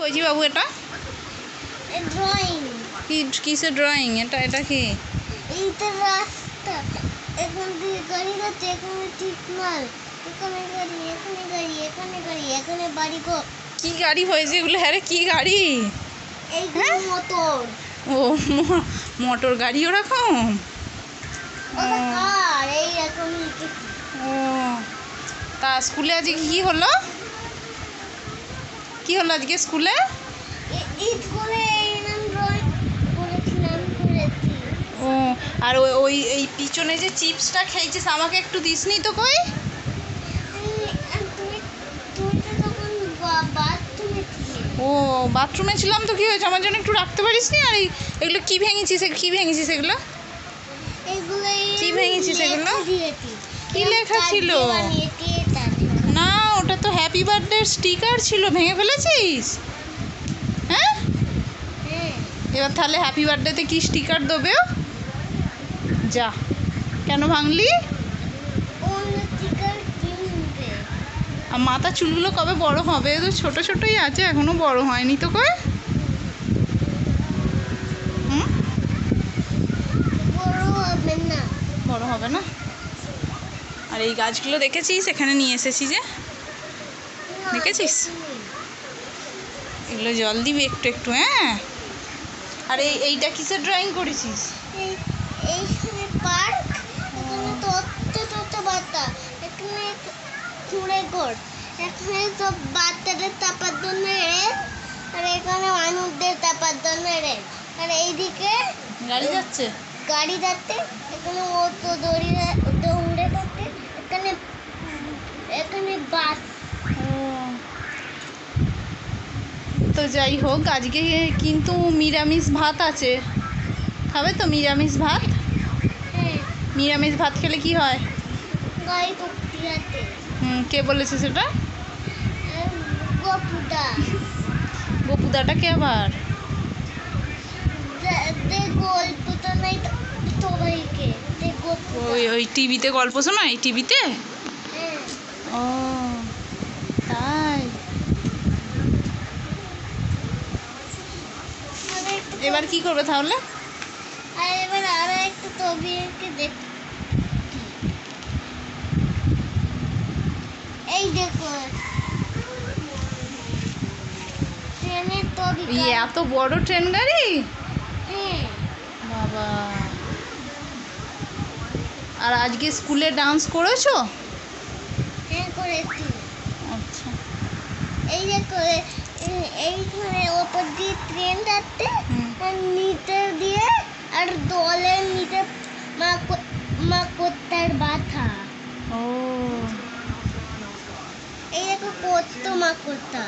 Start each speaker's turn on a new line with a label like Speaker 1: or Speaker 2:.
Speaker 1: কইছি বাবু এটা
Speaker 2: ড্রয়িং।
Speaker 1: কিসের ড্রয়িং? এটা কি?
Speaker 2: এইটা রাস্তা, এখান থেকে গাড়ি যাচ্ছে, এখানে সিগন্যাল, এখানে গাড়ি, এখানে গাড়ি, এখানে গাড়ি, এখানে বাড়ি গো।
Speaker 1: কি গাড়ি হয়েছে এগুলো? হ্যাঁ রে, কি গাড়ি?
Speaker 2: এইগুলো মোটর।
Speaker 1: ও মোটর গাড়ি ওরকম?
Speaker 2: ওটা কার? এই এখন
Speaker 1: ও তা স্কুলে আজকে কি হলো? কি হলো আজকে স্কুলে?
Speaker 2: ঈদ করে এইরকম ড্রয়িং করেছিলাম, করেছি।
Speaker 1: ও আর ওই এই পিছনে যে চিপসটা খেয়েছিস আমাকে একটু দিসনি তো? কই?
Speaker 2: তুমি তুমি তো তখন বাথরুমে ছিলে।
Speaker 1: ও বাথরুমে ছিলাম তো কি হয়েছে? আমার জন্য একটু রাখতে পারিস নি? আর এগুলো কি ভেঙেছিস? কি ভেঙেছিস এগুলো?
Speaker 2: এগুলো
Speaker 1: কি ভেঙেছিস এগুলো? কি লেখা ছিল? না ওটা তো হ্যাপি বার্থডে স্টিকার ছিল, ভেঙে ফেলেছিস? হ্যাঁ এবার তাহলে হ্যাপি বার্থডেতে কি স্টিকার দেবে? যা, কেন ভাঙলি? আর মাথা চুলগুলো কবে বড় হবে? তো ছোট ছোটই আছে, এখনো বড় হয়নি তো। কই বড় হবে না। আর এই গাছগুলো দেখেছিস? এখানে নিয়ে এসেছি যে, দেখেছিস? এগুলো জল দিবি একটু একটু, হ্যাঁ? আর এইটা কিসের ড্রয়িং করেছিস?
Speaker 2: এইখানে পার্ক, এখানে ছোট বাচ্চা, এখানে কুড়ে ঘর, এখানে সব বাচ্চাদের চাপার জন্য রেল, আর এখানে মানুষদের চাপার জন্য রেল, আর এইদিকে
Speaker 1: গাড়ি যাচ্ছে,
Speaker 2: এখানে অটো দৌড়ে যাচ্ছে, এখানে বাস।
Speaker 1: তো যাই হোক, আজকে কিন্তু নিরামিষ ভাত আছে, খাবে তো নিরামিষ ভাত?
Speaker 2: হ্যাঁ।
Speaker 1: নিরামিষ ভাত খেলে কি হয়?
Speaker 2: গাড়ি ভর্তি আছে।
Speaker 1: কে বলেছে সেটা?
Speaker 2: গোপুদা।
Speaker 1: গোপুদাটা কে আবার?
Speaker 2: গল্পটা নাই সবাইকে,
Speaker 1: ওই টিভিতে গল্প শোনায়, এই টিভিতে? ও তাই। এবার কি করবে তাহলে?
Speaker 2: আর এবার আরো একটা ছবিকে দেখ। এই দেখো ট্রেনের ছবি।
Speaker 1: এত বড় ট্রেন গাড়ি?
Speaker 2: হ্যাঁ
Speaker 1: বাবা। আর আজকে স্কুলে ডান্স করেছো?
Speaker 2: হ্যাঁ করেছি।
Speaker 1: আচ্ছা।
Speaker 2: এই দেখো এইখানে ওপর দিয়ে ট্রেন যাচ্ছে, আর নিচে দিয়ে আর দলের নিচে মা কোত্তার বাথা।
Speaker 1: ও
Speaker 2: এই দেখো কত মা কোত্তা।